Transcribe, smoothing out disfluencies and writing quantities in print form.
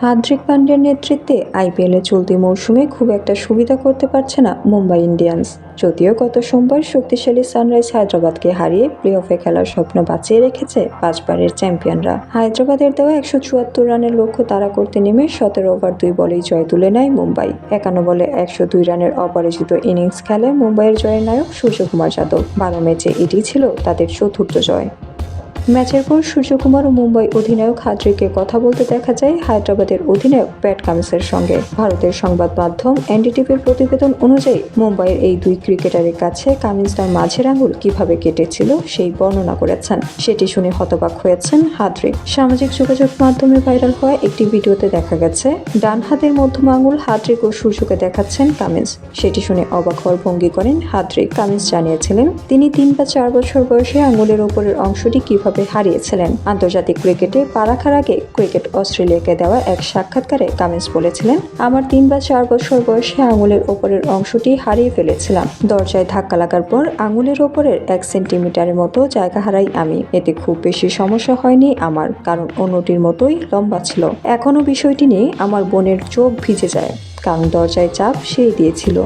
হার্দিক পান্ডিয়ার নেতৃত্বে আইপিএলের চলতি মৌসুমে খুব একটা সুবিধা করতে পারছে না মুম্বাই ইন্ডিয়ান্স। যদিও গত সোমবার শক্তিশালী সানরাইজ হায়দ্রাবাদকে হারিয়ে প্লে অফে খেলার স্বপ্ন বাঁচিয়ে রেখেছে 5 বারের চ্যাম্পিয়নরা। হায়দ্রাবাদের দেওয়া 174 রানের লক্ষ্য তাড়া করতে নেমে 17 ওভার 2 বলেই জয় তুলে নেয় মুম্বাই। 51 বলে 102 রানের অপরাজিত ইনিংস খেলে মুম্বাইয়ের জয়ের নায়ক সূর্যকুমার যাদব। 12 ম্যাচে এটি ছিল তাদের চতুর্থ জয়। ম্যাচের পর সূর্যকুমার ও মুম্বাই অধিনায়ক হার্দিককে কথা বলতে দেখা যায় হায়দ্রাবাদের অধিনায়ক প্যাট কামিন্সের সঙ্গে। ভারতের সংবাদ মাধ্যম এনডিটিভির প্রতিবেদন অনুযায়ী মুম্বাইয়ের এই দুই ক্রিকেটারের কাছে কামিন্স তার মাঝের আঙুল কিভাবে কেটেছিল সেই বর্ণনা করেছেন। সেটি শুনে হতবাক হয়েছেন হার্দিক। সামাজিক যোগাযোগ মাধ্যমে ভাইরাল হওয়া একটি ভিডিওতে দেখা গেছে ডান হাতের মধ্যম আঙুল হার্দিক ও সূর্যকে দেখাচ্ছেন কামিন্স। সেটি শুনে অবাক হওয়ার ভঙ্গি করেন হার্দিক। কামিন্স জানিয়েছিলেন তিনি 3 বা 4 বছর বয়সে আঙুলের ওপরের অংশটি কিভাবে হারিয়েছিলেন। আন্তর্জাতিক ক্রিকেটে পা রাখার আগে ক্রিকেট অস্ট্রেলিয়াকে দেওয়া এক সাক্ষাৎকারে কামিন্স বলেছিলেন, আমার 3 বা 4 বছর বয়সে আঙুলের ওপরের অংশটি হারিয়ে ফেলেছিলাম। দরজায় ধাক্কা লাগার পর আঙুলের ওপরের 1 সেন্টিমিটারের মতো জায়গা হারাই আমি। এতে খুব বেশি সমস্যা হয়নি আমার, কারণ অন্যটির মতোই লম্বা ছিল। এখনো বিষয়টি নিয়ে আমার বোনের চোখ ভিজে যায়, কারণ দরজায় চাপ সেই দিয়েছিল।